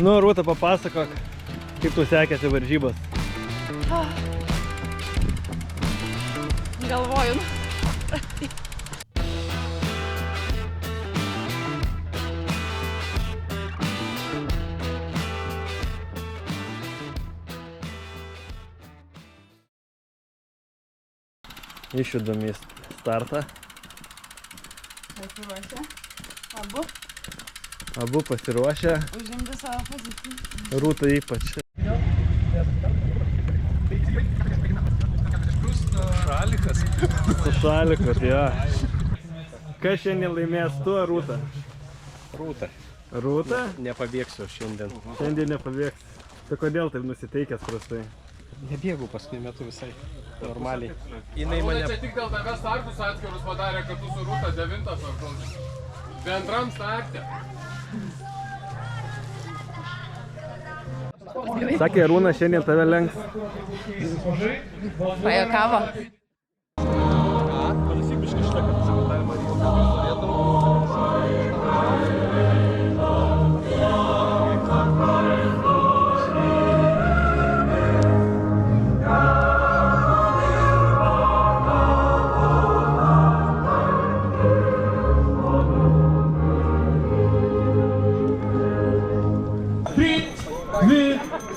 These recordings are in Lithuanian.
Nu, Rūta, papasakok, kaip tu sekėsi varžybos. Galvoju. Išjudam į startą. Pasiruošę. Abu. Abu pasiruošę. Užimti savo poziciją. Rūta ypač. Šalikas. Su šalikas, jo. Kas šiandien laimės tu, Rūta? Rūta. Rūta? Nepabėgsiu šiandien. Šiandien nepabėgs. Tai kodėl taip nusiteikęs prastai? Nebėgu paskui metu visai normaliai. Jinai mane... Čia tik dėl tave startus atskirus padarė, kad tu su Rūta 9 varžovas. Bendram starte. Sakė, Arūnas šiandien tave lenks. Pajuokavo. Panasybiškai šitą, kad galima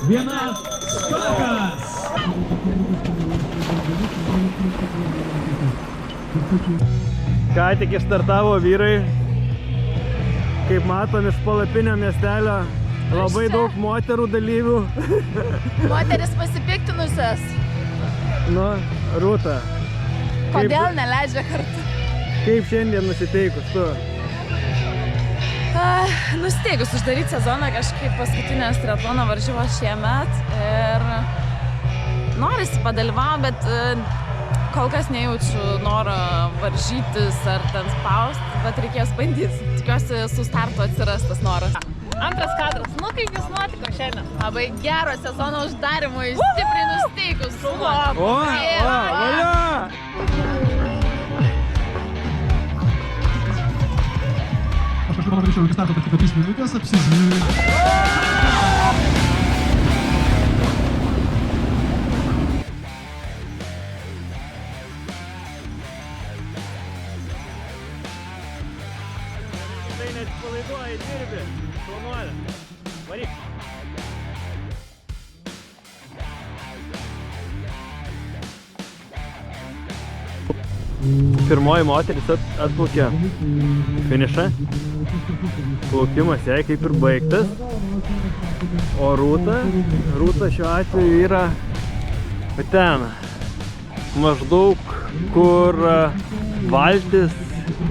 Vienas startas! Ką tik išstartavo vyrai. Kaip matom iš palapinio miestelio, labai daug moterų dalyvių. Moteris pasipiktinusios. Nu, Rūta. Kodėl neleidžia kartu? Kaip šiandien nusiteikus tu? Nusteigus uždaryti sezoną kažkaip paskutinės triatlono varžybos šiemet ir norisi padalyvauti, bet kol kas nejaučiu noro varžytis ar ten spausti, bet reikės bandyti. Tikiuosi su startu atsiras tas noras. Antras kadras. Nu, kaip jūs nuotiko šiandien? Labai gero sezono uždarimui, stipriai nusteigus. Valia! Aš padaryčiau iki starto tik 3 minutės, apsižiūrėjau. Tai neatsipalaiduoji, dirbi. Šaunuolė. Varyk. Pirmoji moteris atplaukė finišą. Plaukimas jai kaip ir baigtas. O Rūta šiuo atveju yra ten. Maždaug kur valtis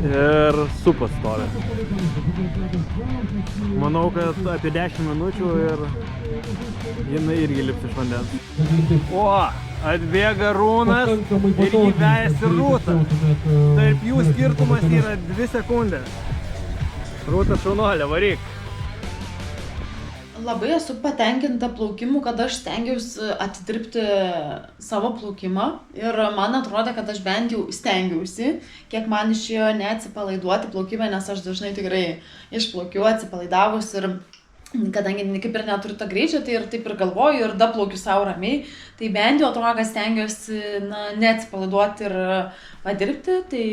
ir supas stovi. Manau, kad apie 10 minučių ir jinai irgi lips iš vandens. O! Atbėga Rūnas ir įvejasi Rūtą. Tarp jų skirtumas yra 2 sekundės. Rūta šaunuolė, varyk. Labai esu patenkinta plaukimu, kad aš stengiausi atidirbti savo plaukimą ir man atrodė, kad aš bent jau stengiausi, kiek man išėjo neatsipalaiduoti plaukime, nes aš dažnai tikrai išplaukiu atsipalaidavus ir kadangi kaip ir neturiu tą greičio, tai ir taip ir galvoju ir daplaukiu savo ramiai, tai bent jau atrodo, kad stengiuosi neatsipalaiduoti ir padirbti, tai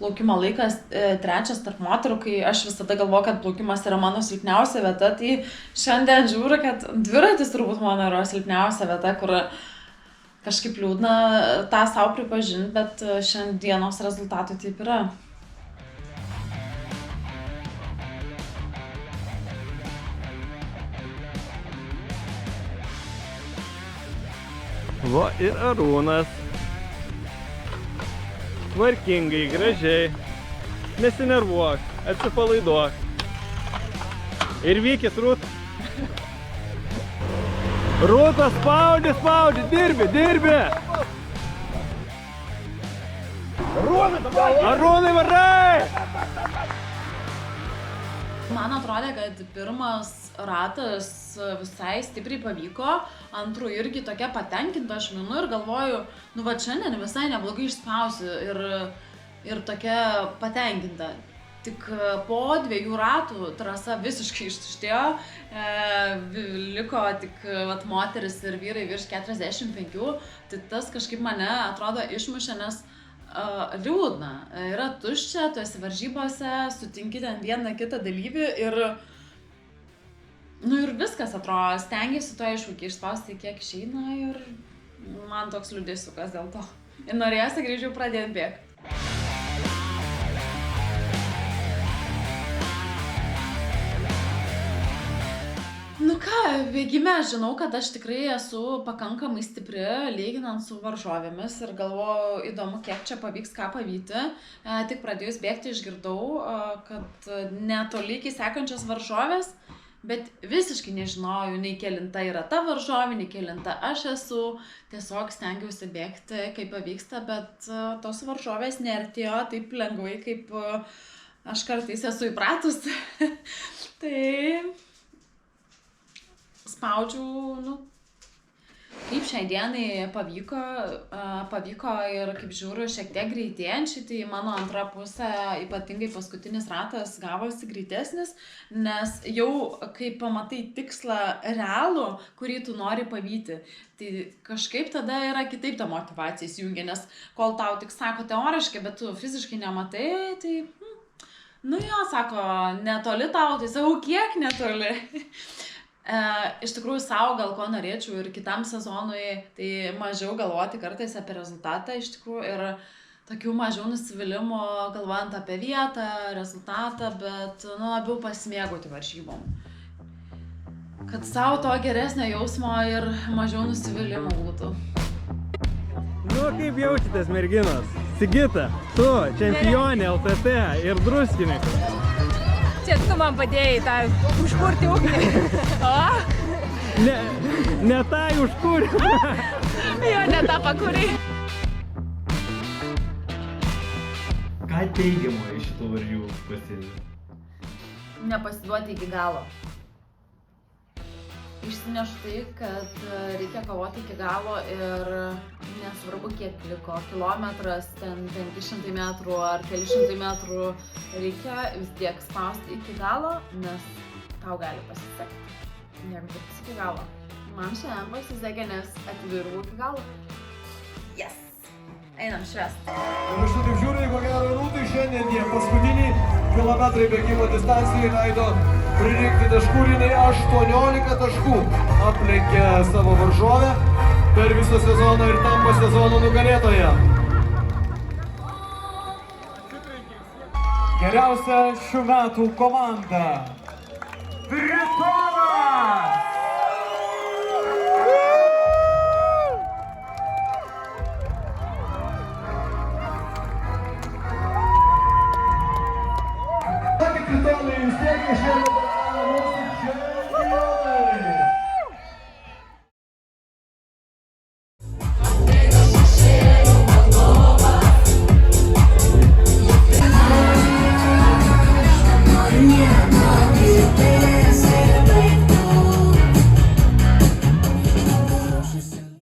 plaukimo laikas 3 tarp moterų, kai aš visada galvoju, kad plaukimas yra mano silpniausia vieta, tai šiandien žiūriu, kad dviratis turbūt mano yra silpniausia vieta, kur kažkaip liūdna tą savo pripažinti, bet šiandienos rezultatai taip yra. Va ir Arūnas. Tvarkingai, gražiai. Nesinervuok, atsipalaiduok. Ir vykis, Rūta. Rūta, spaudi, dirbi. Arūnai, varai! Man atrodė, kad pirmas ratas visai stipriai pavyko, antrų irgi tokia patenkinta aš minu ir galvoju, nu va šiandien visai neblogai išspausiu ir tokia patenkinta. Tik po 2 ratų trasa visiškai ištuštėjo, liko tik vat, moteris ir vyrai virš 45, tai tas kažkaip mane atrodo išmušė, nes liūdna, yra tuščia, tu esi varžybose, sutinki ten vieną kitą dalyvį ir ir viskas atrodo, stengiasi to iššūkį išspausti kiek išeina ir man toks liūdėsiukas dėl to. Ir norėjosi greičiau pradėti bėgti. Nu ką, bėgime, žinau, kad aš tikrai esu pakankamai stipri, lyginant su varžovėmis ir galvoju, įdomu, kiek čia pavyks ką pavyti. Tik pradėjus bėgti išgirdau, kad netolygiai sekančios varžovės, bet visiškai nežinojau, nei kelinta yra ta varžovė, nei kelinta aš esu. Tiesiog stengiausi bėgti, kaip pavyksta, bet tos varžovės neartėjo taip lengvai, kaip aš kartais esu įpratus. Tai spaudžiau, kaip šiai dienai pavyko ir kaip žiūriu šiek tiek greitėjančiai, tai mano antra pusė, ypatingai paskutinis ratas gavosi greitesnis, nes jau kai pamatai tikslą realų, kurį tu nori pavyti, tai kažkaip tada yra kitaip ta motyvacija įsijungia, nes kol tau tik sako teoriškai, bet tu fiziškai nematai, tai sako, netoli tau, tai sakau, kiek netoli. Iš tikrųjų, savo gal ko norėčiau ir kitam sezonui, tai mažiau galvoti kartais apie rezultatą iš tikrųjų ir tokių mažiau nusivylimų galvojant apie vietą, rezultatą, bet labiau pasimėgauti varžybom. Kad savo to geresnio jausmo ir mažiau nusivylimų būtų. Kaip jaučiatės, merginos? Sigita, tu čempionė LTT ir druskininkas. Čia tu man padėjai tą užkurti ugnį. Ne tą užkurį. Jo, ne tą pakūrį. Ką teigiamo iš šitų varžybų pasiėmė? Nepasiduoti iki galo. Išsinešu tai, kad reikia kovoti iki galo ir nesvarbu kiek liko, kilometras, ten 500 metrų ar keli šimtai metrų, reikia vis tiek spausti iki galo, nes tau gali pasisekti, jeigu dirbsi iki galo. Man šiandien pasisekė, nes atvirau iki galo. Yes! Einam švęsti. Ir aš taip žiūriu, ko gero Rūtai šiandien tie paskutiniai kilometrai bėgimo distancijai leido pririnkti taškų, jinai 18 taškų aplenkė savo varžovę per visą sezoną ir tampa sezono nugalėtoja. Geriausia šių metų komanda Tritonas! Tritonai vis tiek išėjo